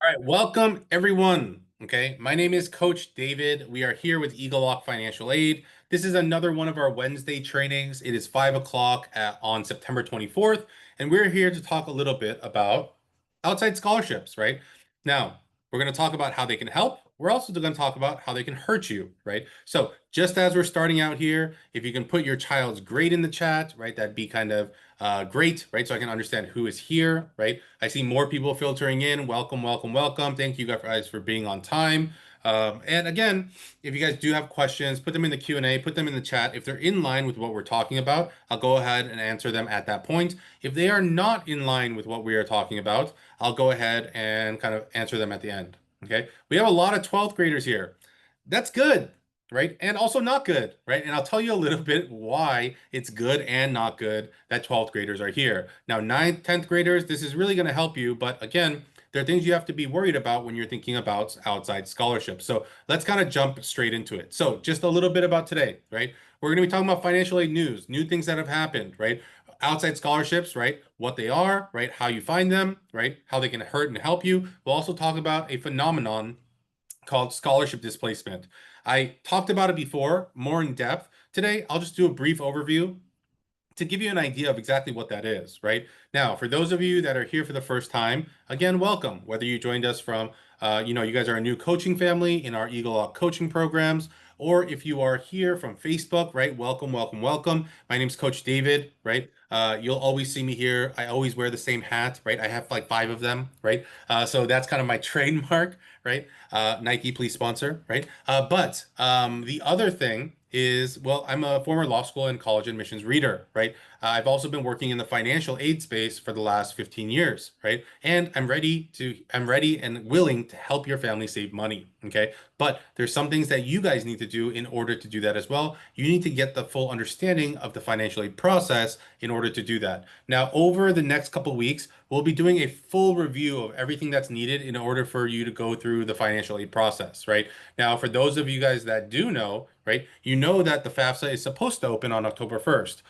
All right, welcome everyone. Okay, my name is Coach David. We are here with egelloC Financial Aid. This is another one of our Wednesday trainings. It is 5 o'clock on September 24th, and we're here to talk a little bit about outside scholarships, right? Now, we're going to talk about how they can help. We're also going to talk about how they can hurt you, right? So, just as we're starting out here, if you can put your child's grade in the chat, right, that'd be kind of great, right? So I can understand who is here, right? I see more people filtering in. Welcome, welcome, welcome. Thank you guys for being on time. And again, if you guys do have questions, put them in the Q&A, put them in the chat. If they're in line with what we're talking about, I'll go ahead and answer them at that point. If they are not in line with what we are talking about, I'll go ahead and kind of answer them at the end. Okay. We have a lot of 12th graders here. That's good, right? And also not good, right? And I'll tell you a little bit why it's good and not good that 12th graders are here. Now, 9th, 10th graders, this is really going to help you. But again, there are things you have to be worried about when you're thinking about outside scholarships. So let's kind of jump straight into it. So just a little bit about today, right? We're going to be talking about financial aid news, new things that have happened, right? Outside scholarships, right? What they are, right? How you find them, right? How they can hurt and help you. We'll also talk about a phenomenon called scholarship displacement. I talked about it before, more in depth. Today, I'll just do a brief overview to give you an idea of exactly what that is, right? Now, for those of you that are here for the first time, again, welcome. Whether you joined us from, you guys are a new coaching family in our egelloC coaching programs, or if you are here from Facebook, right? Welcome, welcome, welcome. My name's Coach David, right? You'll always see me here. I always wear the same hat, right? I have like 5 of them, right? So that's kind of my trademark, right? Nike, please sponsor, right? But the other thing is, well, I'm a former law school and college admissions reader, right? I've also been working in the financial aid space for the last 15 years, right? And I'm ready and willing to help your family save money, okay? But there's some things that you guys need to do in order to do that as well. You need to get the full understanding of the financial aid process in order to do that. Now, over the next couple of weeks, we'll be doing a full review of everything that's needed in order for you to go through the financial aid process, right? Now, for those of you guys that do know, right, you know that the FAFSA is supposed to open on October 1st.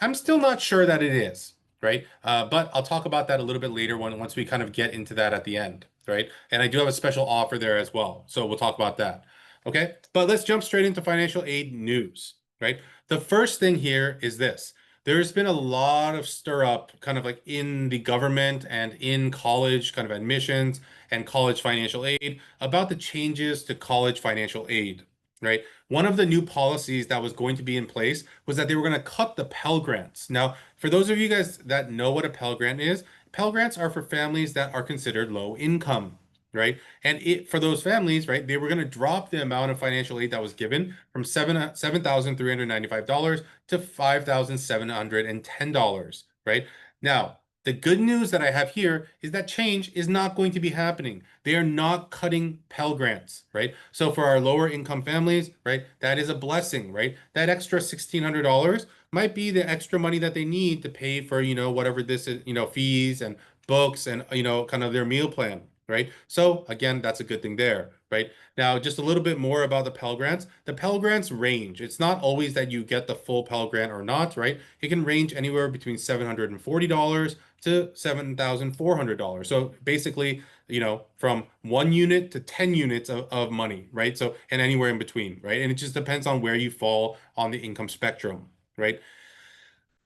I'm still not sure that it is, right? But I'll talk about that a little bit later once we kind of get into that at the end, right? And I do have a special offer there as well. So we'll talk about that. Okay. But let's jump straight into financial aid news, right? The first thing here is this. There's been a lot of stir up kind of like in the government and in college kind of admissions and college financial aid about the changes to college financial aid, right? One of the new policies that was going to be in place was that they were going to cut the Pell Grants. Now, for those of you guys that know what a Pell Grant is, Pell Grants are for families that are considered low income, right? And for those families, right, they were going to drop the amount of financial aid that was given from $7,395 to $5,710, right? Now, the good news that I have here is that change is not going to be happening. They are not cutting Pell Grants, right? So for our lower income families, right, that is a blessing, right? That extra $1,600 might be the extra money that they need to pay for, whatever this is, fees and books and, kind of their meal plan, right? So again, that's a good thing there, right? Now, just a little bit more about the Pell Grants. The Pell Grants range. It's not always that you get the full Pell Grant or not, right? It can range anywhere between $740 to $7,400. So basically, from 1 unit to 10 units of money, right? So, and anywhere in between, right? And it just depends on where you fall on the income spectrum, right?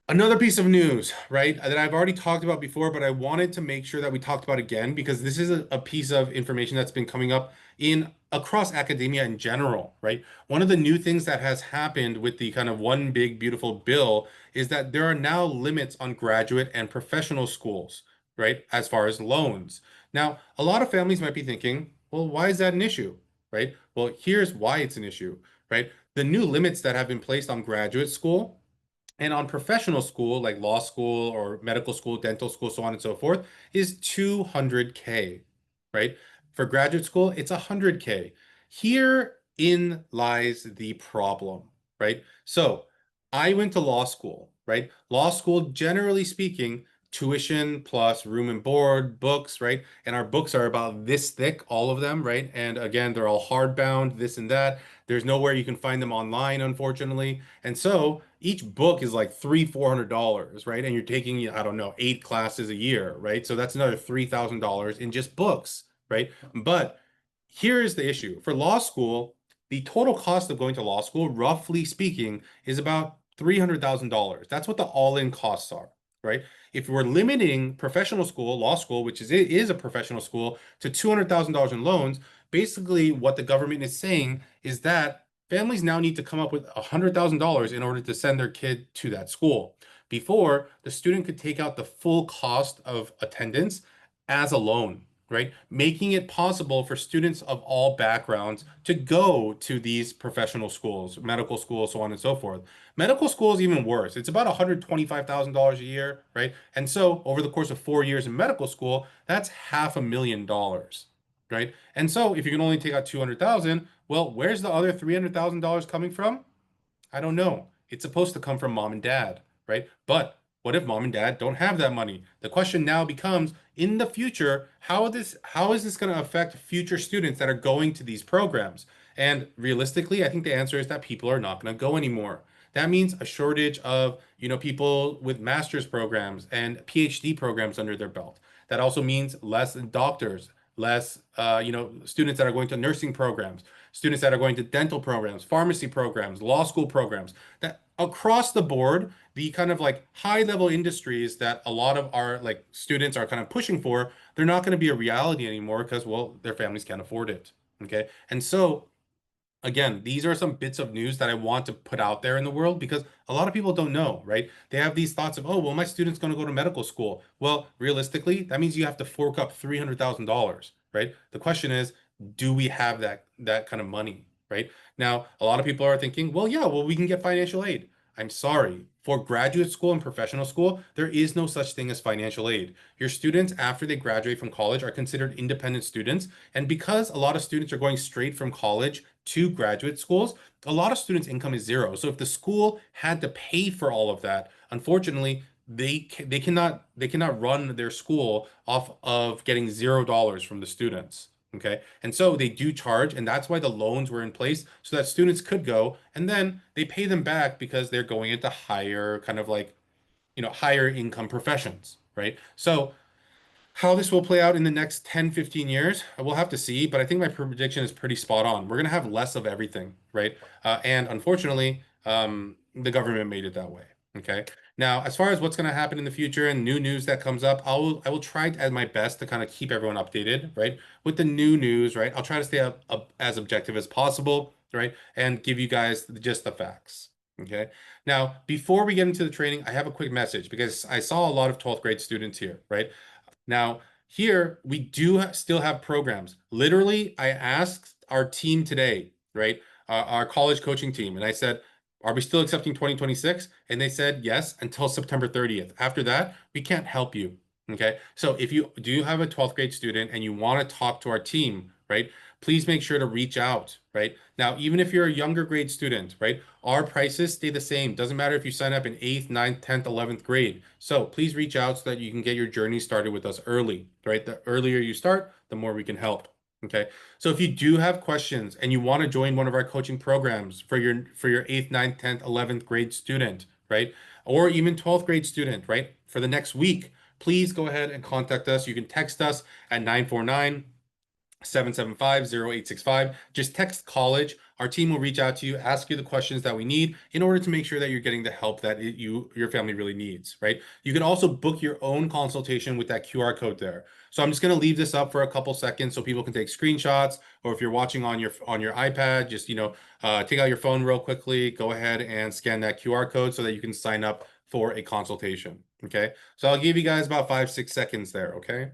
Another piece of news, right, that I've already talked about before, but I wanted to make sure that we talked about again because this is a piece of information that's been coming up in across academia in general, right? One of the new things that has happened with the kind of one big beautiful bill is that there are now limits on graduate and professional schools, right, as far as loans. Now, a lot of families might be thinking, well, why is that an issue, right? Well, here's why it's an issue, right? The new limits that have been placed on graduate school and on professional school, like law school or medical school, dental school, so on and so forth, is 200K, right? For graduate school, it's 100K. Herein lies the problem, right? So I went to law school, right? Law school, generally speaking, tuition plus room and board, books, right? And our books are about this thick, all of them, right? And again, they're all hardbound, this and that. There's nowhere you can find them online, unfortunately. And so each book is like $300-400, right? And you're taking, I don't know, 8 classes a year, right? So that's another $3,000 in just books, right? But here is the issue. For law school, the total cost of going to law school, roughly speaking, is about $300,000. That's what the all-in costs are, right? If we're limiting professional school, law school, which is a professional school, to $200,000 in loans, basically what the government is saying is that families now need to come up with $100,000 in order to send their kid to that school. Before, the student could take out the full cost of attendance as a loan, right? Making it possible for students of all backgrounds to go to these professional schools, medical schools, so on and so forth. Medical school is even worse. It's about $125,000 a year, right? And so over the course of 4 years in medical school, that's $500,000, right? And so if you can only take out 200,000, well, where's the other $300,000 coming from? I don't know. It's supposed to come from mom and dad, right? But what if mom and dad don't have that money? The question now becomes, in the future, how is this going to affect future students that are going to these programs? And realistically, I think the answer is that people are not going to go anymore. That means a shortage of, people with master's programs and PhD programs under their belt. That also means less doctors, less, students that are going to nursing programs, students that are going to dental programs, pharmacy programs, law school programs, that across the board, the kind of like high level industries that a lot of our like students are kind of pushing for, they're not going to be a reality anymore because, well, their families can't afford it. Okay. And so again, these are some bits of news that I want to put out there in the world because a lot of people don't know, right? They have these thoughts of, oh, well, my student's going to go to medical school. Well, realistically, that means you have to fork up $300,000, right? The question is, do we have that kind of money, right? Now, a lot of people are thinking, well, yeah, well, we can get financial aid. I'm sorry. For graduate school and professional school, there is no such thing as financial aid. Your students, after they graduate from college, are considered independent students. And because a lot of students are going straight from college to graduate schools, a lot of students' income is zero. So if the school had to pay for all of that, unfortunately, they cannot run their school off of getting $0 from the students. Okay. And so they do charge, and that's why the loans were in place so that students could go and then they pay them back because they're going into higher kind of like, higher income professions, right? So how this will play out in the next 10, 15 years, we'll have to see, but I think my prediction is pretty spot on. We're going to have less of everything, right? And unfortunately, the government made it that way. Okay. Now, as far as what's going to happen in the future and new news that comes up, I will try at my best to kind of keep everyone updated, right? With the new news, right? I'll try to stay up as objective as possible, right? And give you guys just the facts. Okay. Now, before we get into the training, I have a quick message because I saw a lot of 12th grade students here, right? Now, here we do still have programs. Literally, I asked our team today, right? Our college coaching team, and I said, are we still accepting 2026? And they said yes until September 30th. After that, we can't help you. Okay. So if you do have a 12th grade student and you want to talk to our team, right? Please make sure to reach out, right? Now, even if you're a younger grade student, right? Our prices stay the same. Doesn't matter if you sign up in 8th, 9th, 10th, 11th grade. So please reach out so that you can get your journey started with us early, right? The earlier you start, the more we can help. Okay. So if you do have questions and you want to join one of our coaching programs for your 8th, 9th, 10th, 11th grade student, right? Or even 12th grade student, right? For the next week, please go ahead and contact us. You can text us at 949 775-0865. Just text college. Our team will reach out to you, ask you the questions that we need in order to make sure that you're getting the help that your family really needs, right? You can also book your own consultation with that QR code there. So I'm just going to leave this up for a couple seconds so people can take screenshots, or if you're watching on your iPad, just take out your phone real quickly, go ahead and scan that QR code so that you can sign up for a consultation. Okay. So I'll give you guys about 5-6 seconds there. Okay.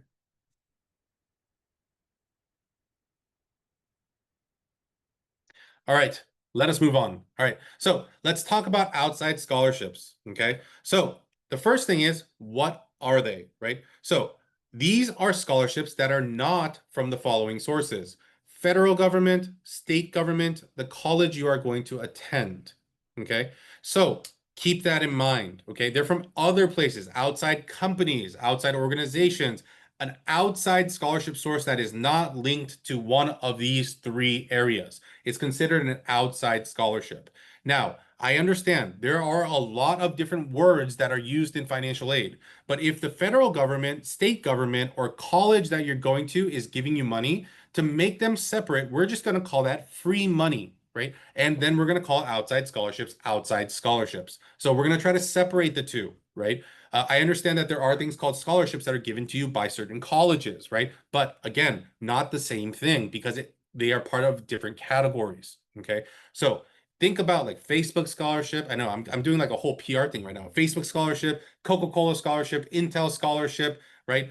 All right, let us move on. All right, so let's talk about outside scholarships. Okay, so the first thing is, what are they, right? So these are scholarships that are not from the following sources: federal government, state government, the college you are going to attend. Okay, so keep that in mind. Okay, they're from other places, outside companies, outside organizations, an outside scholarship source that is not linked to one of these three areas. It's considered an outside scholarship. Now, I understand there are a lot of different words that are used in financial aid, but if the federal government, state government, or college that you're going to is giving you money to make them separate, we're just going to call that free money, right? And then we're going to call outside scholarships outside scholarships. So we're going to try to separate the two, right? I understand that there are things called scholarships that are given to you by certain colleges, right? But again, not the same thing because they are part of different categories. Okay. So think about like Facebook scholarship. I know I'm doing like a whole PR thing right now. Facebook scholarship, Coca-Cola scholarship, Intel scholarship, right?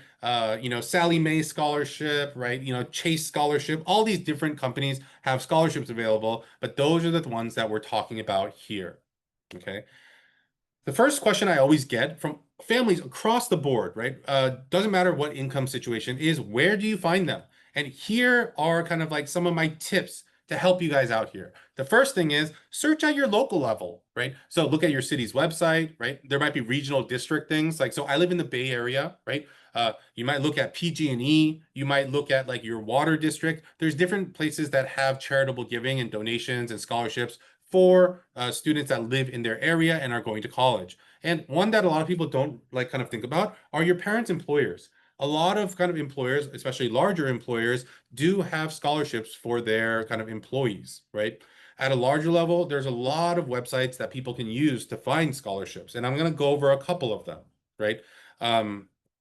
Sally Mae scholarship, right? Chase scholarship. All these different companies have scholarships available, but those are the ones that we're talking about here. Okay. The first question I always get from families across the board, right? Doesn't matter what income situation is, where do you find them? And here are kind of like some of my tips to help you guys out here. The first thing is search at your local level, right? So look at your city's website, right? There might be regional district things. Like, so I live in the Bay Area, right? You might look at PG&E. You might look at like your water district. There's different places that have charitable giving and donations and scholarships for students that live in their area and are going to college. And one that a lot of people don't like kind of think about are your parents' employers. A lot of kind of employers, especially larger employers, do have scholarships for their kind of employees, right? At a larger level, there's a lot of websites that people can use to find scholarships, and I'm going to go over a couple of them, right?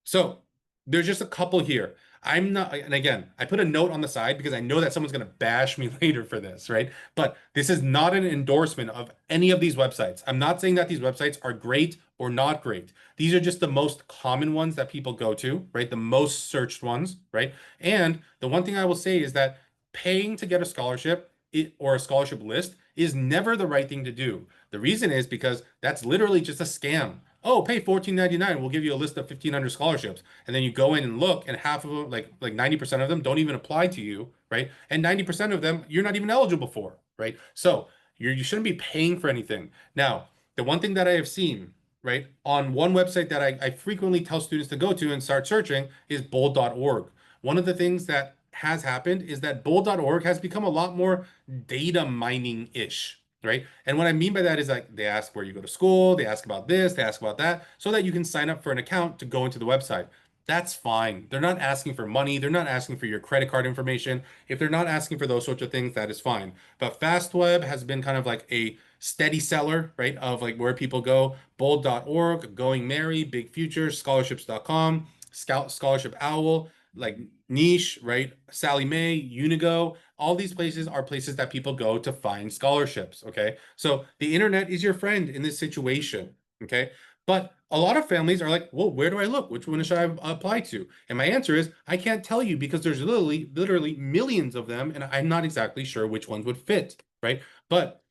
So there's just a couple here. I'm not, and again, I put a note on the side because I know that someone's going to bash me later for this, right? But this is not an endorsement of any of these websites. I'm not saying that these websites are great or not great. These are just the most common ones that people go to, right? The most searched ones, right? And the one thing I will say is that paying to get a scholarship or a scholarship list is never the right thing to do. The reason is because that's literally just a scam. Oh, pay $14.99. We'll give you a list of 1,500 scholarships. And then you go in and look, and half of them, like 90% of them, don't even apply to you, right? And 90% of them you're not even eligible for, right? So you shouldn't be paying for anything. Now, the one thing that I have seen, right, on one website that I frequently tell students to go to and start searching is bold.org. One of the things that has happened is that bold.org has become a lot more data mining-ish, right? And what I mean by that is like they ask where you go to school, they ask about this, they ask about that, so that you can sign up for an account to go into the website. That's fine. They're not asking for money. They're not asking for your credit card information. If they're not asking for those sorts of things, that is fine. But FastWeb has been kind of like a steady seller, right? Of like where people go. Bold.org, Going Merry, Big Future, scholarships.com, Scout Scholarship Owl, like Niche, right? Sally Mae, Unigo, all these places are places that people go to find scholarships. Okay. So the internet is your friend in this situation. Okay. But a lot of families are like, well, where do I look? Which one should I apply to? And my answer is, I can't tell you because there's literally millions of them, and I'm not exactly sure which ones would fit, right? But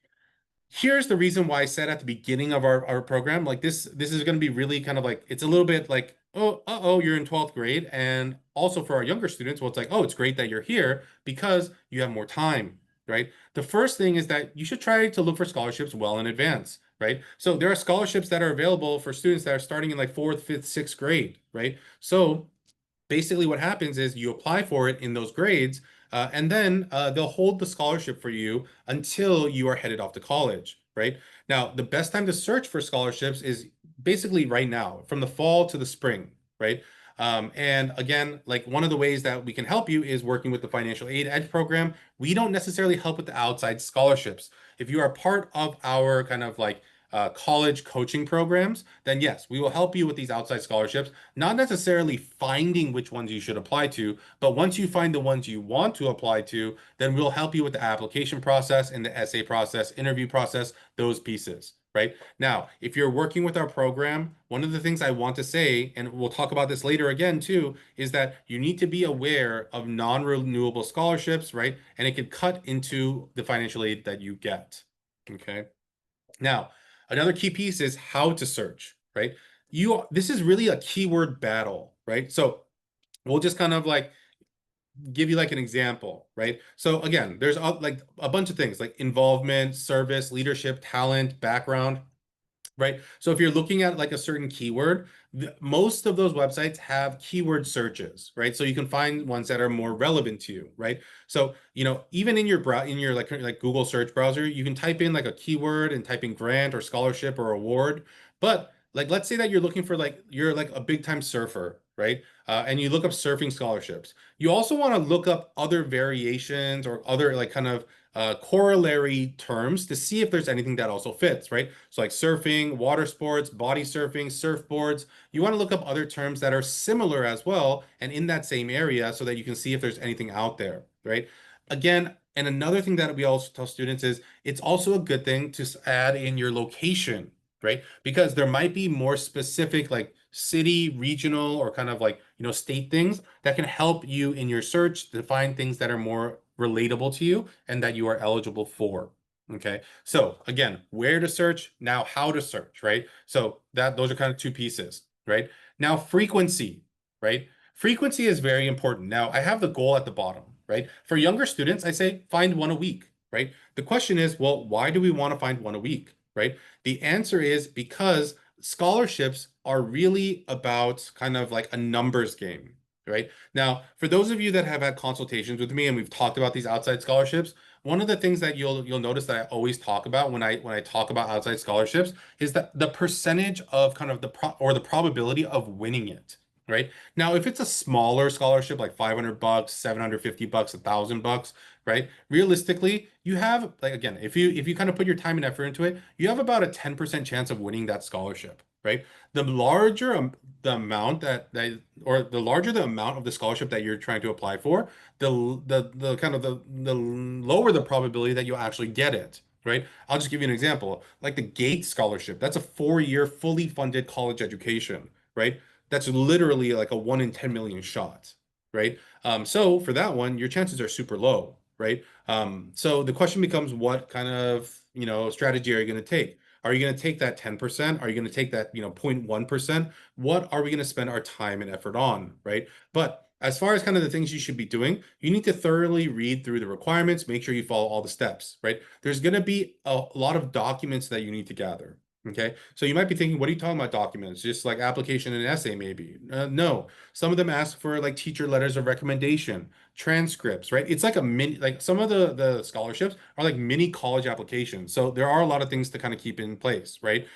here's the reason why I said at the beginning of our program, like this is going to be really kind of like, it's a little bit like, oh, uh-oh, you're in 12th grade. And also for our younger students, well, it's like, oh, it's great that you're here because you have more time, right? The first thing is that you should try to look for scholarships well in advance, right? So there are scholarships that are available for students that are starting in like 4th, 5th, 6th grade, right? So basically what happens is you apply for it in those grades, and then they'll hold the scholarship for you until you are headed off to college, right? Now, the best time to search for scholarships is basically right now, from the fall to the spring, right? And again, like one of the ways that we can help you is working with the Financial Aid Edge program. We don't necessarily help with the outside scholarships. If you are part of our kind of like college coaching programs, then yes, we will help you with these outside scholarships, not necessarily finding which ones you should apply to, but once you find the ones you want to apply to, then we'll help you with the application process and the essay process, interview process, those pieces, right? Now, if you're working with our program, one of the things I want to say, and we'll talk about this later again too, is that you need to be aware of non-renewable scholarships, right? And it could cut into the financial aid that you get, okay? Now, another key piece is how to search, right? This is really a keyword battle, right? So we'll just kind of like give you like an example, right? So again, there's like a bunch of things like involvement, service, leadership, talent, background. right? So if you're looking at like a certain keyword, most of those websites have keyword searches, right? So you can find ones that are more relevant to you, right? So, even in your like Google search browser, you can type in like a keyword and type in grant or scholarship or award. But like let's say that you're looking for like you're like a big time surfer, right? And you look up surfing scholarships. You also want to look up other variations or other like kind of corollary terms to see if there's anything that also fits, right? So like surfing, water sports, body surfing, surfboards. You want to look up other terms that are similar as well and in that same area so that you can see if there's anything out there, right? Again, and another thing that we also tell students is it's also a good thing to add in your location, right? Because there might be more specific like city, regional, or kind of like, state things that can help you in your search to find things that are more relatable to you and that you are eligible for. Okay. So again, where to search, now how to search, right? So that those are kind of two pieces, right? Now frequency, right? Frequency is very important. Now I have the goal at the bottom, right? For younger students, I say find one a week, right? The question is, well, why do we want to find one a week, right? The answer is because scholarships are really about kind of like a numbers game, right? Now, for those of you that have had consultations with me and we've talked about these outside scholarships, one of the things that you'll notice that I always talk about when I talk about outside scholarships is that the percentage of kind of the probability of winning it, right? Now, if it's a smaller scholarship like 500 bucks, 750 bucks, 1,000 bucks, right? Realistically, you have like again, if you kind of put your time and effort into it, you have about a 10% chance of winning that scholarship, right? The larger the amount that or the larger the amount of the scholarship that you're trying to apply for, the kind of the lower the probability that you'll actually get it, right? I'll just give you an example. Like the Gates scholarship, that's a 4-year fully funded college education, right? That's literally like a 1 in 10 million shot, right? So for that one, your chances are super low, right? So the question becomes, what kind of, strategy are you going to take? Are you going to take that 10%? Are you going to take that, 0.1%? What are we going to spend our time and effort on, right? But as far as kind of the things you should be doing, you need to thoroughly read through the requirements, make sure you follow all the steps, right? There's going to be a lot of documents that you need to gather. Okay, so you might be thinking, what are you talking about documents? Just like application and essay, maybe? No, some of them ask for like teacher letters of recommendation, transcripts, right? It's like a mini, like some of the scholarships are like mini college applications. So there are a lot of things to kind of keep in place, right?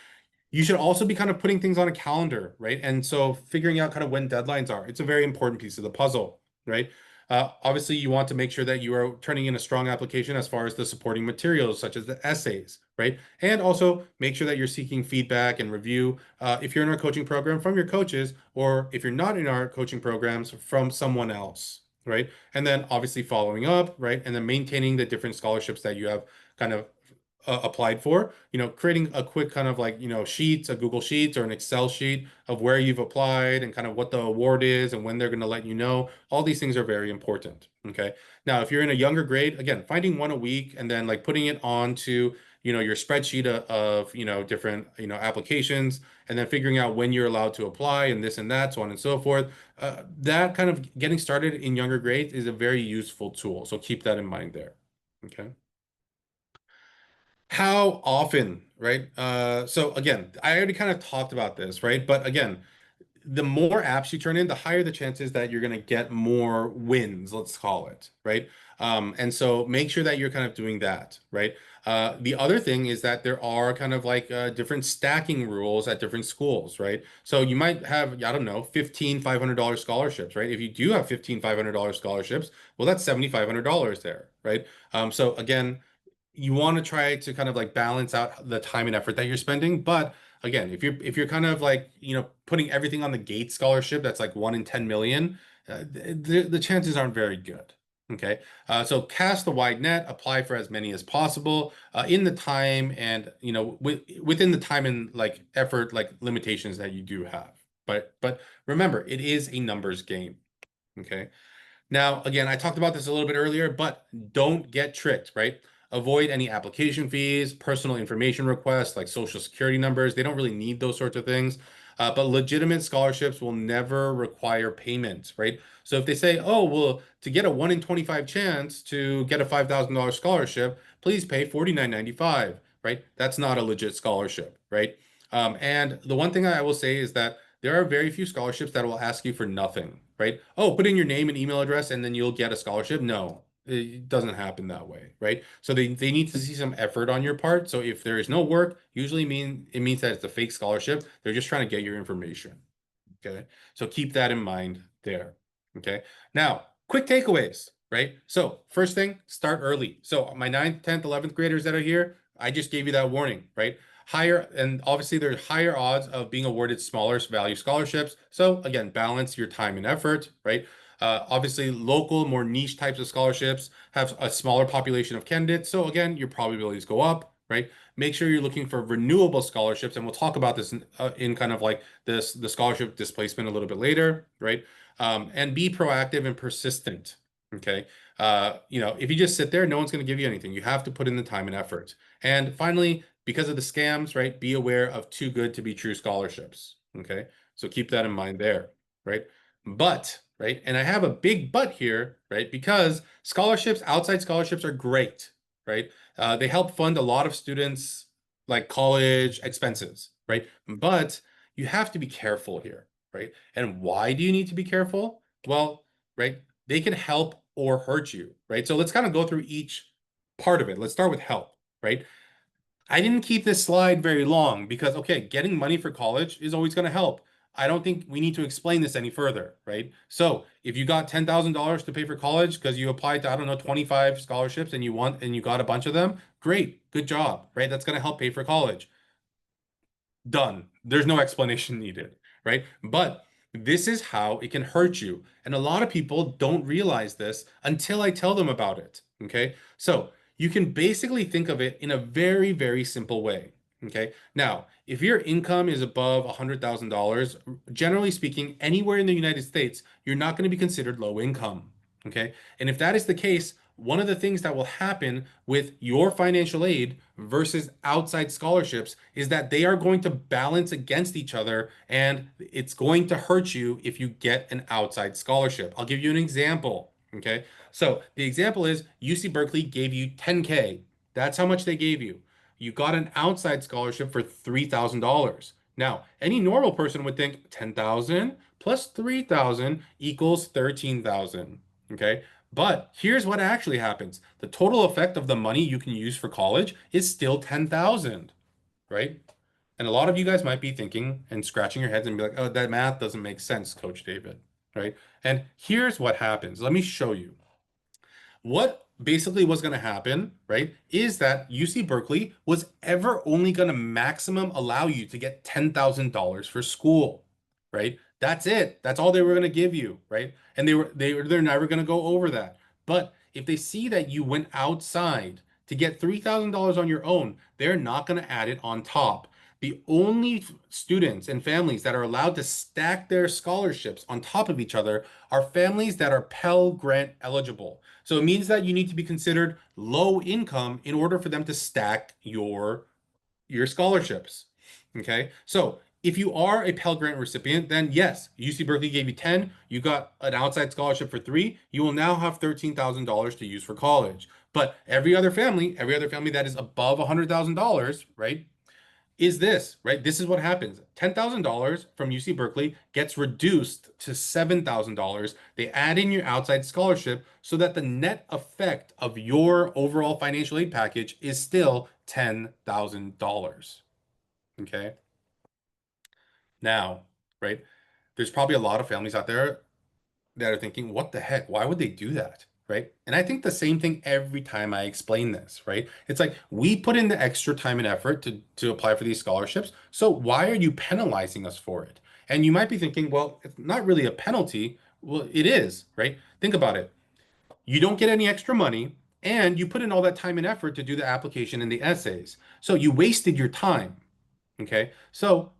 You should also be kind of putting things on a calendar, right? And so figuring out kind of when deadlines are, it's a very important piece of the puzzle, right? Obviously, you want to make sure that you are turning in a strong application as far as the supporting materials, such as the essays, right? And also make sure that you're seeking feedback and review if you're in our coaching program from your coaches, or if you're not in our coaching programs from someone else, right? And then obviously following up, right? And then maintaining the different scholarships that you have kind of applied for, creating a quick kind of like, sheets, a Google Sheets or an Excel sheet of where you've applied and kind of what the award is and when they're going to let you know. All these things are very important. Okay. Now, if you're in a younger grade, again, finding one a week and then like putting it onto, your spreadsheet of, different, applications and then figuring out when you're allowed to apply and this and that, so on and so forth. That kind of getting started in younger grades is a very useful tool. So keep that in mind there. Okay. How often, right? So again, I already kind of talked about this, right? But again, the more apps you turn in, the higher the chances that you're going to get more wins, let's call it, right? And so make sure that you're kind of doing that, right? The other thing is that there are kind of like different stacking rules at different schools, right? So you might have, I don't know, 15 $500 scholarships, right? If you do have 15 $500 scholarships, well, that's $7,500 there, right? So again, you want to try to kind of like balance out the time and effort that you're spending. But again, if you're kind of like, putting everything on the Gates scholarship, that's like 1 in 10 million, the chances aren't very good. Okay. So cast the wide net, apply for as many as possible in the time and, within the time and like effort, like limitations that you do have. But remember, it is a numbers game. Okay. Now, again, I talked about this a little bit earlier, but don't get tricked, right? Avoid any application fees, personal information requests like social security numbers. They don't really need those sorts of things. But legitimate scholarships will never require payment, right? So if they say, oh, well, to get a 1 in 25 chance to get a $5,000 scholarship, please pay $49.95, right? That's not a legit scholarship, right? And the one thing I will say is that there are very few scholarships that will ask you for nothing, right? Oh, put in your name and email address and then you'll get a scholarship. No, it doesn't happen that way, right? So they need to see some effort on your part. So if there is no work, usually it means that it's a fake scholarship. They're just trying to get your information. Okay. So keep that in mind there. Okay. Now, quick takeaways, right? So first thing, start early. So my 9th, 10th, 11th graders that are here, I just gave you that warning, right? Higher, and obviously there's higher odds of being awarded smaller value scholarships. So again, balance your time and effort, right? Obviously, local, more niche types of scholarships have a smaller population of candidates. So again, your probabilities go up, right? Make sure you're looking for renewable scholarships, and we'll talk about this in kind of like the scholarship displacement a little bit later, right? And be proactive and persistent. Okay. If you just sit there, no one's going to give you anything. You have to put in the time and effort. And finally, because of the scams, right, be aware of too good to be true scholarships. Okay. So keep that in mind there, right? But, right, and I have a big but here, right, because outside scholarships are great, right? They help fund a lot of students like college expenses, right? But you have to be careful here, right? And why do you need to be careful? Well, right, they can help or hurt you, right? So let's kind of go through each part of it. Let's start with help, right? I didn't keep this slide very long because, okay, getting money for college is always going to help. I don't think we need to explain this any further, right? So if you got $10,000 to pay for college because you applied to, I don't know, 25 scholarships and you got a bunch of them, great, good job, right? That's going to help pay for college. Done. There's no explanation needed, right? But this is how it can hurt you. And a lot of people don't realize this until I tell them about it. Okay. So you can basically think of it in a very, very simple way. Okay. Now, if your income is above $100,000, generally speaking, anywhere in the United States, you're not going to be considered low income. Okay. And if that is the case, one of the things that will happen with your financial aid versus outside scholarships is that they are going to balance against each other, and it's going to hurt you if you get an outside scholarship. I'll give you an example. Okay. So the example is UC Berkeley gave you 10K. That's how much they gave you. You got an outside scholarship for $3,000. Now, any normal person would think 10,000 plus 3,000 equals 13,000. Okay. But here's what actually happens. The total effect of the money you can use for college is still 10,000, right? And a lot of you guys might be thinking and scratching your heads and be like, "Oh, that math doesn't make sense, Coach David." Right? And here's what happens. Let me show you. What basically was going to happen, right, is that UC Berkeley was ever only going to maximum allow you to get $10,000 for school, right? That's it. That's all they were going to give you, right? And they're never going to go over that. But if they see that you went outside to get $3,000 on your own, they're not going to add it on top. The only students and families that are allowed to stack their scholarships on top of each other are families that are Pell Grant eligible. So it means that you need to be considered low income in order for them to stack your scholarships. Okay? So if you are a Pell Grant recipient, then yes, UC Berkeley gave you 10, you got an outside scholarship for 3, you will now have $13,000 to use for college. But every other family that is above $100,000, right, is this, right? This is what happens. $10,000 from UC Berkeley gets reduced to $7,000. They add in your outside scholarship so that the net effect of your overall financial aid package is still $10,000. Okay. Now, right? There's probably a lot of families out there that are thinking, what the heck? Why would they do that? Right. And I think the same thing every time I explain this, right? It's like we put in the extra time and effort to apply for these scholarships. So why are you penalizing us for it? And you might be thinking, well, it's not really a penalty. Well, it is, right? Think about it. You don't get any extra money, and you put in all that time and effort to do the application and the essays. So you wasted your time. Okay. So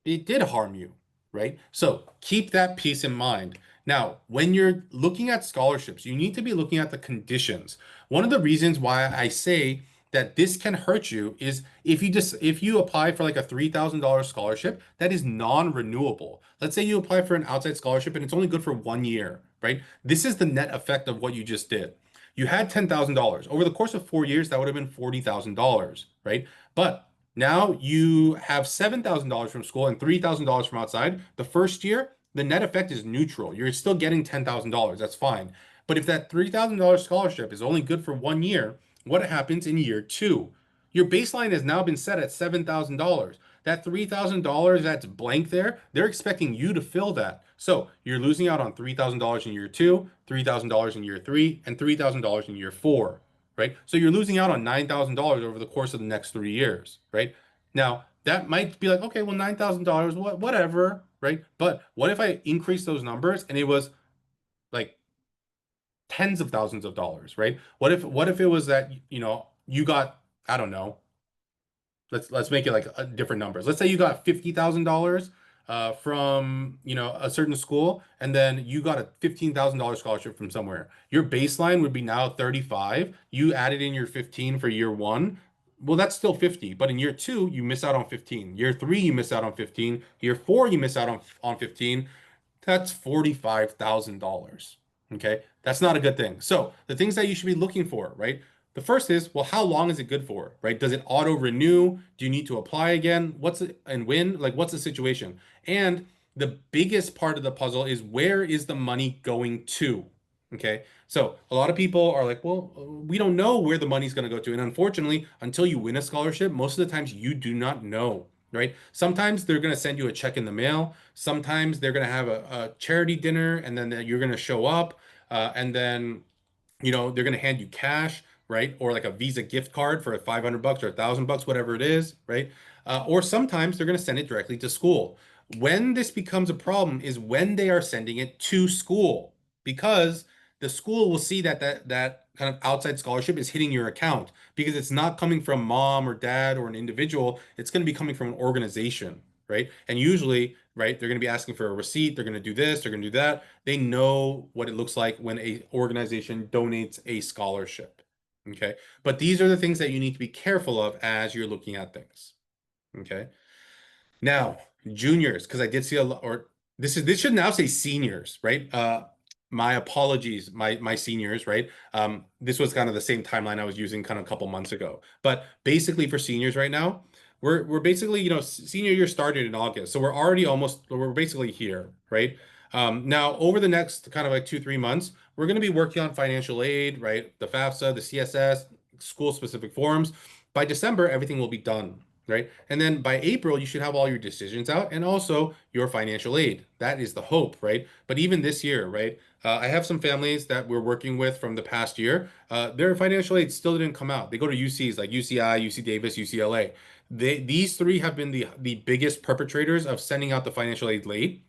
it did harm you, right? So keep that piece in mind. Now, when you're looking at scholarships, you need to be looking at the conditions. One of the reasons why I say that this can hurt you is if you apply for like a $3,000 scholarship that is non-renewable. Let's say you apply for an outside scholarship and it's only good for 1 year, right? This is the net effect of what you just did. You had $10,000. Over the course of 4 years, that would have been $40,000, right? But Now you have $7,000 from school and $3,000 from outside. The first year, the net effect is neutral. You're still getting $10,000. That's fine. But if that $3,000 scholarship is only good for 1 year, what happens in year two? Your baseline has now been set at $7,000. That $3,000 that's blank there, they're expecting you to fill that. So you're losing out on $3,000 in year two, $3,000 in year three, and $3,000 in year four, right? So you're losing out on $9,000 over the course of the next 3 years, right? Now, that might be like, okay, well, $9,000, whatever, right? But what if I increase those numbers and it was like tens of thousands of dollars, right? What if it was that, you got, I don't know, let's make it like different numbers. Let's say you got $50,000 from a certain school, and then you got a $15,000 scholarship from somewhere. Your baseline would be now 35. You added in your 15 for year one. Well, that's still 50, but in year two, you miss out on 15. Year three, you miss out on 15. Year four, you miss out on 15. That's $45,000. Okay. That's not a good thing. So the things that you should be looking for, right? The first is, well, how long is it good for, right? Does it auto renew? Do you need to apply again? What's it and when? Like, what's the situation? And the biggest part of the puzzle is where is the money going to? Okay. So a lot of people are like, well, we don't know where the money's going to go to. And unfortunately, until you win a scholarship, most of the times you do not know, right? Sometimes they're going to send you a check in the mail. Sometimes they're going to have a charity dinner and then you're going to show up. And then they're going to hand you cash, right? Or like a Visa gift card for 500 bucks or 1,000 bucks, whatever it is, right? Or sometimes they're going to send it directly to school. When this becomes a problem is when they are sending it to school, because the school will see that kind of outside scholarship is hitting your account because it's not coming from mom or dad or an individual. It's going to be coming from an organization, right? And usually, right, they're going to be asking for a receipt. They're going to do this. They're going to do that. They know what it looks like when a organization donates a scholarship. Okay. But these are the things that you need to be careful of as you're looking at things. Okay. Now, juniors, because I did see a lot, or this should now say seniors, right? My apologies, my seniors, right? This was kind of the same timeline I was using kind of a couple months ago. But basically for seniors right now, we're basically, senior year started in August. So we're basically here, right? Now over the next kind of like 2, 3 months, we're going to be working on financial aid, right? The FAFSA, the CSS, school specific forms. By December, everything will be done, right? And then by April, you should have all your decisions out and also your financial aid. That is the hope, right? But even this year, right? I have some families that we're working with from the past year. Their financial aid still didn't come out. They go to UCs like UCI, UC Davis, UCLA. These three have been the biggest perpetrators of sending out the financial aid late.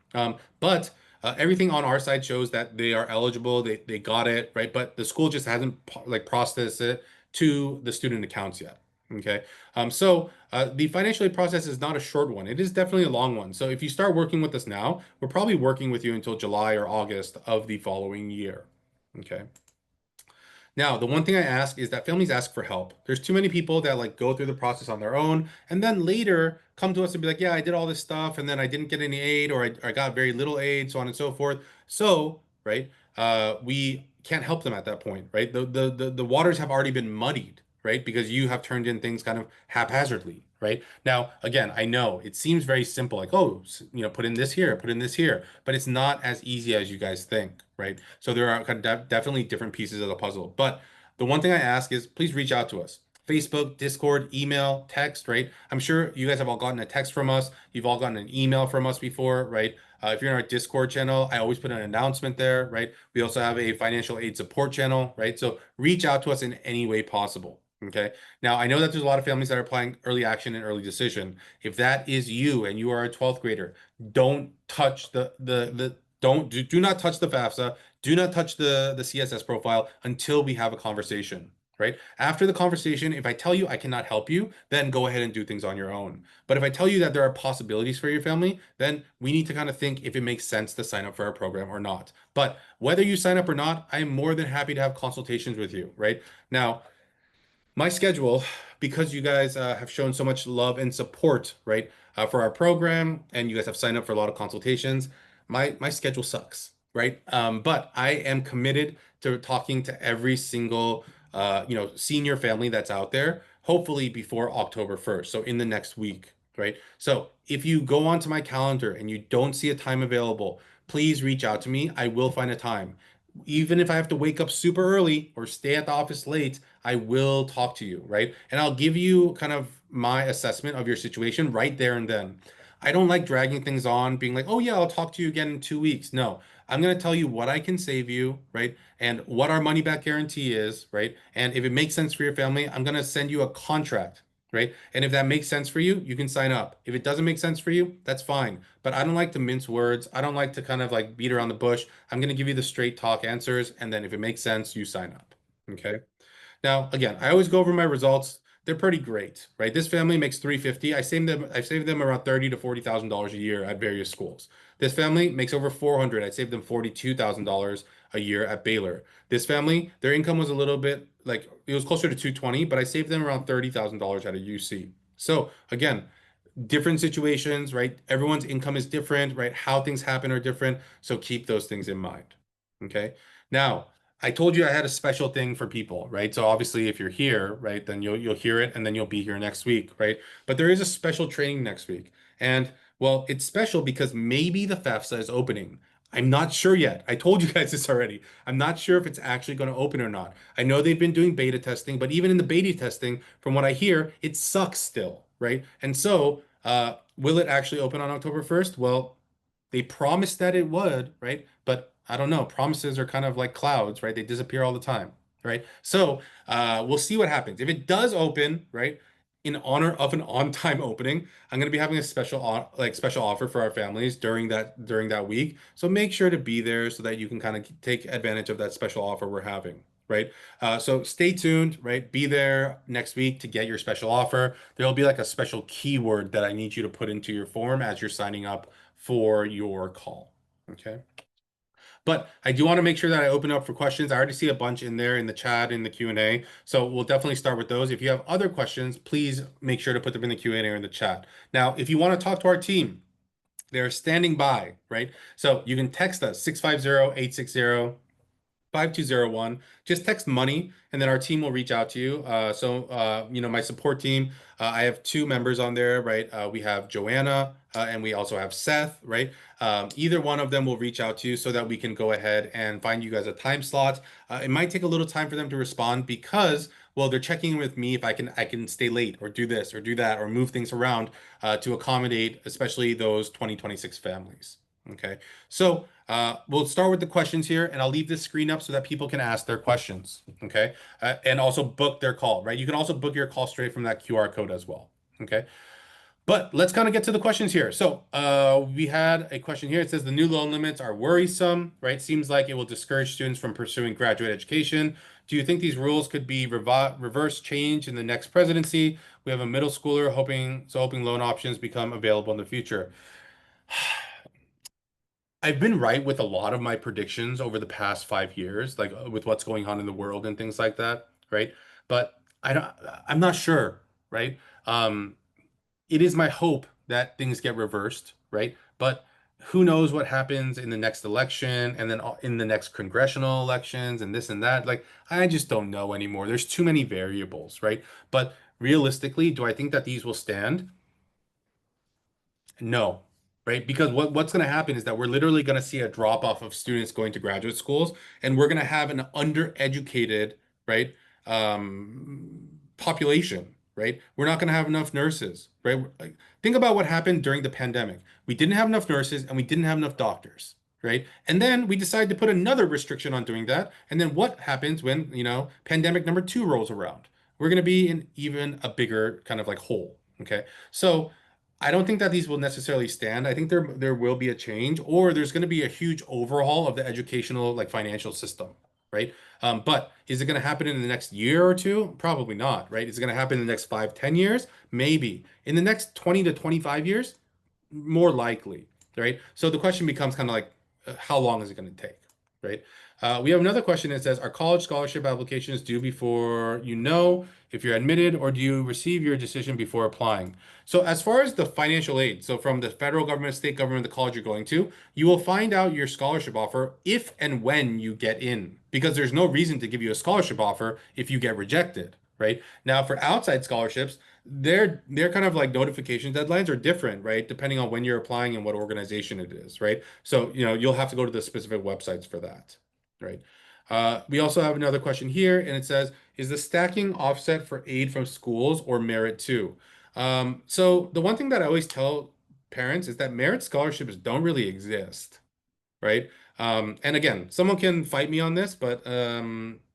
But everything on our side shows that they are eligible. They got it, right? But the school just hasn't like processed it to the student accounts yet. Okay. So the financial aid process is not a short one. It is definitely a long one. So if you start working with us now, we're probably working with you until July or August of the following year. Okay. Now, the one thing I ask is that families ask for help. There's too many people that like go through the process on their own and then later come to us and be like, yeah, I did all this stuff and then I didn't get any aid or I got very little aid, so on and so forth. So, right, we can't help them at that point, right? The waters have already been muddied, right? Because you have turned in things kind of haphazardly, right? Now, again, I know it seems very simple, like, oh, put in this here, put in this here, but it's not as easy as you guys think, right? So there are kind of definitely different pieces of the puzzle. But the one thing I ask is please reach out to us. Facebook, Discord, email, text, right? I'm sure you guys have all gotten a text from us. You've all gotten an email from us before, right? If you're in our Discord channel, I always put an announcement there, right? We also have a financial aid support channel, right? So reach out to us in any way possible. Okay. Now, I know that there's a lot of families that are applying early action and early decision. If that is you and you are a 12th grader, don't touch do not touch the FAFSA. Do not touch the CSS profile until we have a conversation, right? After the conversation, if I tell you I cannot help you, then go ahead and do things on your own. But if I tell you that there are possibilities for your family, then we need to kind of think if it makes sense to sign up for our program or not. But whether you sign up or not, I am more than happy to have consultations with you, right? Now, my schedule, because you guys have shown so much love and support, right, for our program, and you guys have signed up for a lot of consultations, my schedule sucks, right? But I am committed to talking to every single senior family that's out there. hopefully before October 1st, so in the next week, right? So if you go onto my calendar and you don't see a time available, please reach out to me. I will find a time. Even if I have to wake up super early or stay at the office late, I will talk to you, right? And I'll give you kind of my assessment of your situation right there and then. I don't like dragging things on, being like, oh yeah, I'll talk to you again in 2 weeks. No, I'm going to tell you what I can save you, right? And what our money back guarantee is, right? And if it makes sense for your family, I'm going to send you a contract, right? And if that makes sense for you, you can sign up. If it doesn't make sense for you, that's fine. But I don't like to mince words. I don't like to kind of like beat around the bush. I'm going to give you the straight talk answers. And then if it makes sense, you sign up. Okay. Now, again, I always go over my results. They're pretty great, right? This family makes 350. I saved them around 30 to $40,000 a year at various schools. This family makes over 400. I saved them $42,000 a year at Baylor. This family, their income was a little bit like it was closer to 220, but I saved them around $30,000 at a UC. So again, different situations, right? Everyone's income is different, right? How things happen are different. So keep those things in mind. Okay. Now, I told you I had a special thing for people, right? So obviously if you're here, right, then you'll hear it and then you'll be here next week, right? But there is a special training next week. And well, it's special because maybe the FAFSA is opening. I'm not sure yet. I told you guys this already. I'm not sure if it's actually going to open or not. I know they've been doing beta testing, but even in the beta testing, from what I hear, it sucks still, right? And so, will it actually open on October 1st? Well, they promised that it would, right? But I don't know. Promises are kind of like clouds, right? They disappear all the time, right? So we'll see what happens. If it does open, right, in honor of an on-time opening, I'm going to be having a special offer for our families during that week. So make sure to be there so that you can kind of take advantage of that special offer we're having. Right. So stay tuned, right? Be there next week to get your special offer. There'll be like a special keyword that I need you to put into your form as you're signing up for your call. Okay. But I do want to make sure that I open up for questions. I already see a bunch in there in the chat, in the Q&A. So we'll definitely start with those. If you have other questions, please make sure to put them in the Q&A or in the chat. Now, if you want to talk to our team, they're standing by, right? So you can text us 650-860-5201. Just text money, and then our team will reach out to you. My support team, I have two members on there, right? We have Joanna, and we also have Seth, right? Either one of them will reach out to you so that we can go ahead and find you guys a time slot. It might take a little time for them to respond because, well, they're checking in with me if I can stay late or do this or do that or move things around to accommodate, especially those 2026 families. Okay, so we'll start with the questions here, and I'll leave this screen up so that people can ask their questions. Okay, and also book their call, right? You can also book your call straight from that QR code as well. Okay, but let's kind of get to the questions here. So we had a question here. It says the new loan limits are worrisome, right? Seems like it will discourage students from pursuing graduate education. Do you think these rules could be reverse change in the next presidency? We have a middle schooler hoping loan options become available in the future. I've been right with a lot of my predictions over the past 5 years, like with what's going on in the world and things like that, right? But I don't, I'm not sure, right? Um, it is my hope that things get reversed, right? But who knows what happens in the next election and then in the next congressional elections and this and that. Like, I just don't know anymore. There's too many variables, right? But realistically, do I think that these will stand? No, right? Because what's going to happen is that we're literally going to see a drop off of students going to graduate schools, and we're going to have an undereducated, right, population, right? We're not going to have enough nurses, right? Like, think about what happened during the pandemic. We didn't have enough nurses and we didn't have enough doctors, right? And then we decided to put another restriction on doing that. And then what happens when, pandemic number two rolls around? We're going to be in even a bigger kind of like hole, okay? So I don't think that these will necessarily stand. I think there will be a change, or there's going to be a huge overhaul of the educational like financial system, right? But is it going to happen in the next year or two? Probably not, right? Is it going to happen in the next 5, 10 years? Maybe. In the next 20 to 25 years? More likely, right? So the question becomes kind of like, how long is it going to take, right? We have another question that says, are college scholarship applications due before you know if you're admitted, or do you receive your decision before applying? So as far as the financial aid, so from the federal government, state government, the college you're going to, you will find out your scholarship offer if and when you get in, because there's no reason to give you a scholarship offer if you get rejected, right? Now for outside scholarships, their kind of like notification deadlines are different, right? Depending on when you're applying and what organization it is, right? So, you'll have to go to the specific websites for that, right? We also have another question here, and it says, is the stacking offset for aid from schools or merit too? So the one thing that I always tell parents is that merit scholarships don't really exist, right? And again, someone can fight me on this, but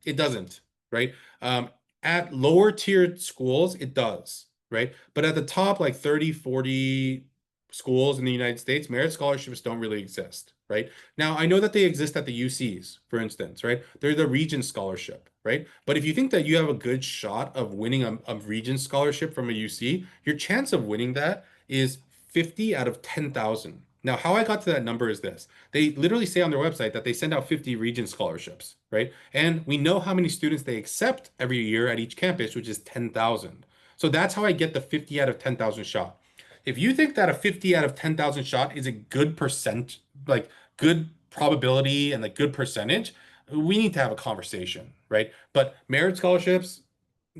it doesn't, right? Um, at lower tiered schools, it does, right? But at the top, like 30, 40 schools in the United States, merit scholarships don't really exist, right? Now, I know that they exist at the UCs, for instance, right? They're the Regent Scholarship, right? But if you think that you have a good shot of winning a Regent Scholarship from a UC, your chance of winning that is 50 out of 10,000. Now, how I got to that number is this. They literally say on their website that they send out 50 Regent scholarships, right? And we know how many students they accept every year at each campus, which is 10,000. So that's how I get the 50 out of 10,000 shot. If you think that a 50 out of 10,000 shot is a good percent, like good probability and like good percentage, we need to have a conversation, right? But merit scholarships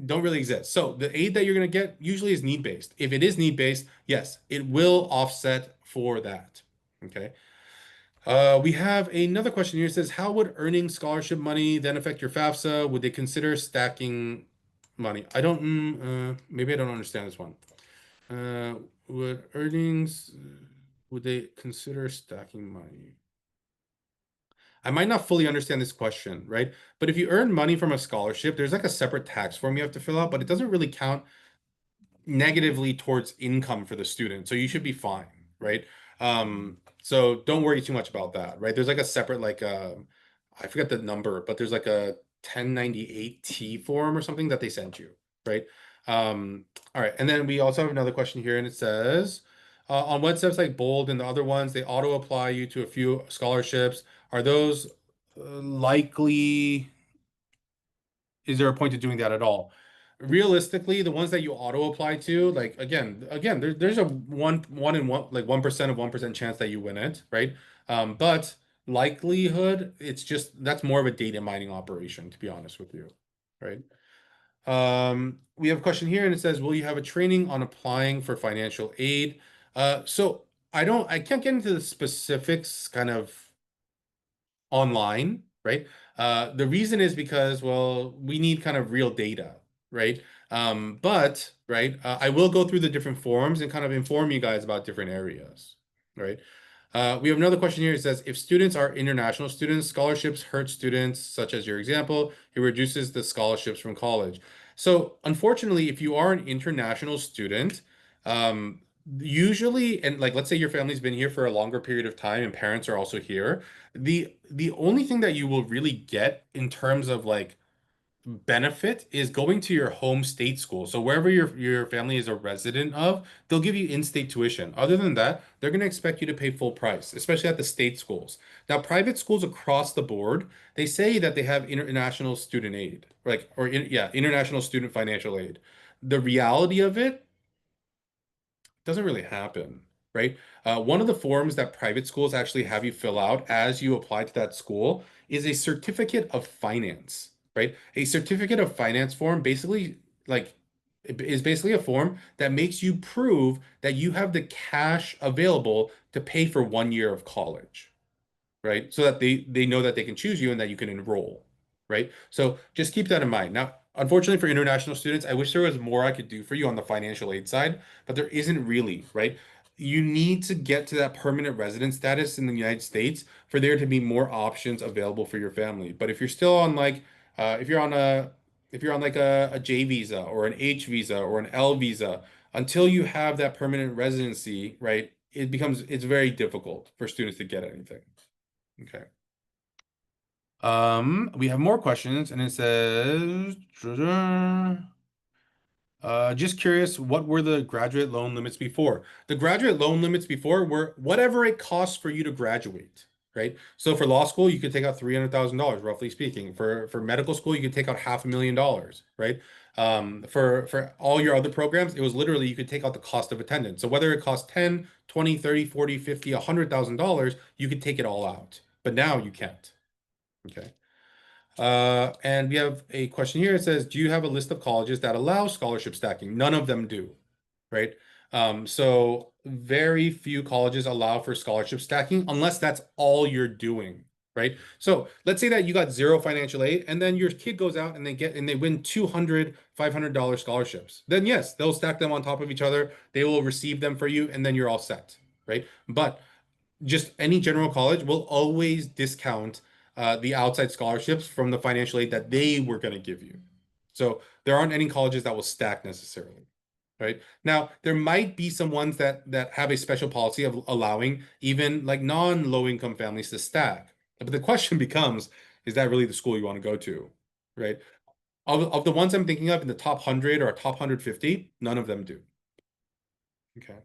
don't really exist. So the aid that you're going to get usually is need-based. If it is need-based, yes, it will offset for that. Okay. We have another question here. It says, how would earning scholarship money then affect your FAFSA? Would they consider stacking money? I don't, maybe I don't understand this one. Uh, would earnings, would they consider stacking money? I might not fully understand this question, right? But if you earn money from a scholarship, there's like a separate tax form you have to fill out, but it doesn't really count negatively towards income for the student. So you should be fine, right? So don't worry too much about that, right? There's like a separate like I forget the number, but there's like a 1098T form or something that they sent you, right? All right, and then we also have another question here, and it says, on websites like Bold and the other ones, they auto apply you to a few scholarships. Are those likely? Is there a point to doing that at all? Realistically, the ones that you auto apply to, like again, there's a one in one like 1% of 1% chance that you win it, right? But likelihood, it's just that's more of a data mining operation, to be honest with you, right? We have a question here, and it says, will you have a training on applying for financial aid? So I can't get into the specifics kind of online, right? The reason is because, well, we need kind of real data, right? But, right, I will go through the different forums and kind of inform you guys about different areas, right? We have another question here. It says, if students are international students, scholarships hurt students, such as your example, it reduces the scholarships from college. So unfortunately, if you are an international student, usually, and like, let's say your family's been here for a longer period of time and parents are also here, the only thing that you will really get in terms of like benefit is going to your home state school. So wherever your family is a resident of, they'll give you in-state tuition. Other than that, they're going to expect you to pay full price, especially at the state schools. Now, private schools across the board, they say that they have international student aid, like yeah, international student financial aid. The reality of it doesn't really happen, right? One of the forms that private schools actually have you fill out as you apply to that school is a certificate of finance, right? A certificate of finance form basically like is basically a form that makes you prove that you have the cash available to pay for 1 year of college, right? So that they know that they can choose you and that you can enroll, right? So just keep that in mind. Now, unfortunately for international students, I wish there was more I could do for you on the financial aid side, but there isn't really, right? You need to get to that permanent resident status in the United States for there to be more options available for your family. But if you're still on like if you're on a if you're on like a J visa or an H visa or an L visa, until you have that permanent residency, right, it's very difficult for students to get anything. Okay. We have more questions, and it says, just curious, what were the graduate loan limits before? The graduate loan limits before were whatever it costs for you to graduate, right? So for law school, you could take out $300,000, roughly speaking. For medical school, you could take out $500,000, right? For all your other programs, it was literally you could take out the cost of attendance. So whether it cost 10, 20, 30, 40, 50, $100,000, you could take it all out. But now you can't. Okay. And we have a question here. It says, do you have a list of colleges that allow scholarship stacking? None of them do, right? So very few colleges allow for scholarship stacking unless that's all you're doing, right? So let's say that you got zero financial aid and then your kid goes out and they win 200, $500 scholarships. Then yes, they'll stack them on top of each other. They will receive them for you and then you're all set, right? But just any general college will always discount the outside scholarships from the financial aid that they were going to give you. So there aren't any colleges that will stack necessarily, right? Now, there might be some ones that have a special policy of allowing even like non-low income families to stack. But the question becomes, is that really the school you want to go to, right? Of the ones I'm thinking of in the top 100 or top 150, none of them do. Okay.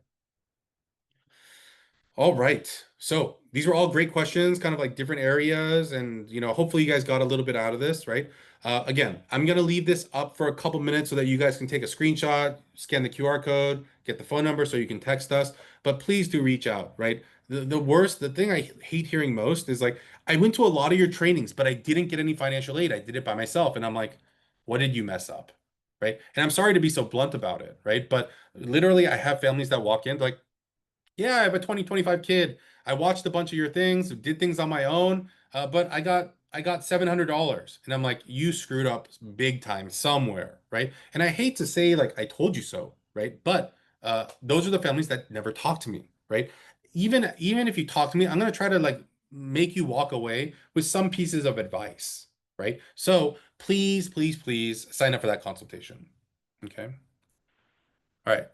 All right. So these were all great questions, kind of like different areas, and hopefully you guys got a little bit out of this, right? Again, I'm gonna leave this up for a couple minutes so that you guys can take a screenshot, scan the QR code, get the phone number so you can text us. But please do reach out, right? The thing I hate hearing most is like, I went to a lot of your trainings, but I didn't get any financial aid. I did it by myself, and I'm like, what did you mess up, right? And I'm sorry to be so blunt about it, right? But literally, I have families that walk in like, yeah, I have a 2025 kid. I watched a bunch of your things, did things on my own, but I got $700. And I'm like, you screwed up big time somewhere, right? And I hate to say like I told you so, right? But those are the families that never talk to me, right? Even if you talk to me, I'm gonna try to like make you walk away with some pieces of advice, right? So please, please, please sign up for that consultation. Okay. All right.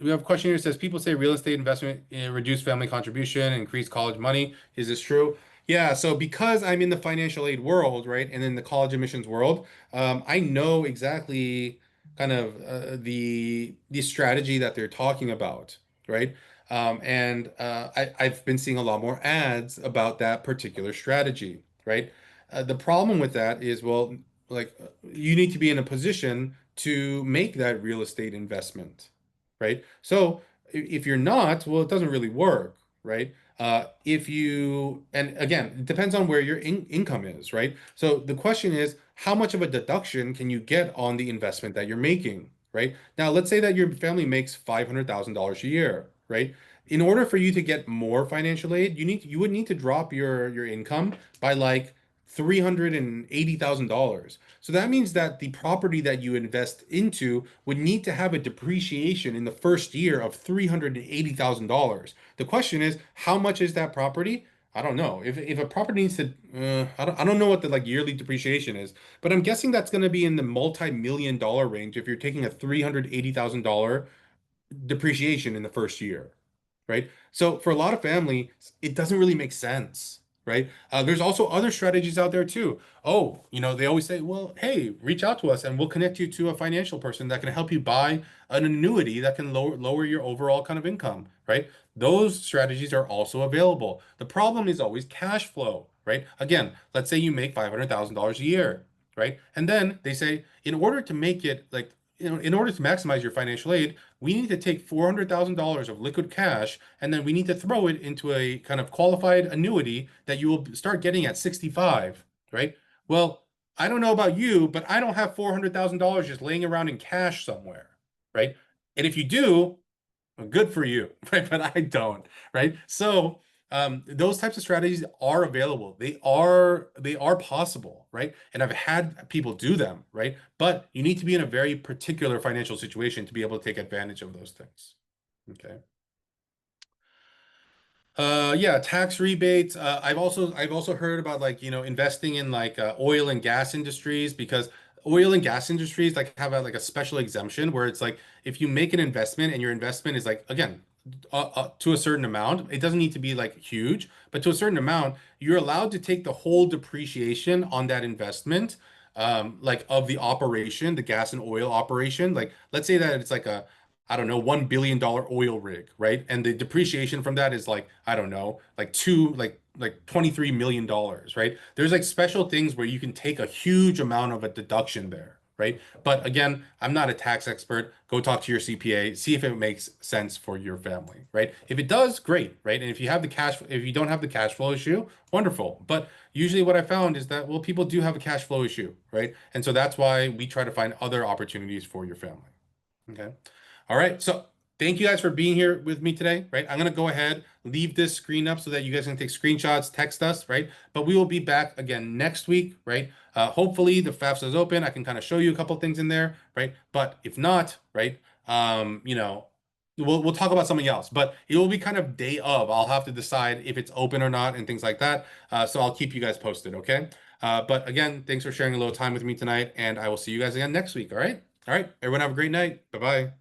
We have a question here that says people say real estate investment reduce family contribution, increase college money. Is this true? Yeah. So because I'm in the financial aid world, right, and in the college admissions world, I know exactly kind of the strategy that they're talking about, right? And I've been seeing a lot more ads about that particular strategy, right? The problem with that is, well, like you need to be in a position to make that real estate investment, right? So if you're not, well, it doesn't really work, right? If you, and again, it depends on where your income is, right? So the question is, how much of a deduction can you get on the investment that you're making, right? Now, let's say that your family makes $500,000 a year, right? In order for you to get more financial aid, you would need to drop your income by like $380,000. So that means that the property that you invest into would need to have a depreciation in the first year of $380,000. The question is, how much is that property? I don't know. If a property needs to, I don't know what the like yearly depreciation is, but I'm guessing that's going to be in the multi-million dollar range if you're taking a $380,000 depreciation in the first year, right? So for a lot of families, it doesn't really make sense, right? There's also other strategies out there too. Oh, they always say, well, hey, reach out to us and we'll connect you to a financial person that can help you buy an annuity that can lower your overall kind of income, right? Those strategies are also available. The problem is always cash flow, right? Again, let's say you make $500,000 a year, right? And then they say, in order to make it like, in order to maximize your financial aid, we need to take $400,000 of liquid cash and then we need to throw it into a kind of qualified annuity that you will start getting at 65, right? Well, I don't know about you, but I don't have $400,000 just laying around in cash somewhere, right? And if you do, well, good for you, right? But I don't, right? So those types of strategies are available. They are possible, right? And I've had people do them, right? But you need to be in a very particular financial situation to be able to take advantage of those things. Okay. Yeah, tax rebates. I've also heard about like, investing in like oil and gas industries because oil and gas industries like have like a special exemption where it's like if you make an investment and your investment is like again to a certain amount, it doesn't need to be like huge, but to a certain amount, you're allowed to take the whole depreciation on that investment, like of the operation, the gas and oil operation. Like let's say that it's like a I don't know, $1 billion oil rig, right? And the depreciation from that is like, I don't know, like $23 million, right? There's like special things where you can take a huge amount of a deduction there, right? But again, I'm not a tax expert. Go talk to your CPA, see if it makes sense for your family, right? If it does, great, right? And if you have the cash, if you don't have the cash flow issue, wonderful. But usually what I found is that, well, people do have a cash flow issue, right? And so that's why we try to find other opportunities for your family. Okay. All right. So thank you guys for being here with me today, right? I'm going to go ahead, leave this screen up so that you guys can take screenshots, text us, right? But we will be back again next week, right? Hopefully the FAFSA is open. I can kind of show you a couple things in there, right? But if not, right, we'll talk about something else. But it will be kind of day of. I'll have to decide if it's open or not and things like that. So I'll keep you guys posted, okay? But again, thanks for sharing a little time with me tonight, and I will see you guys again next week, all right? All right, everyone have a great night. Bye-bye.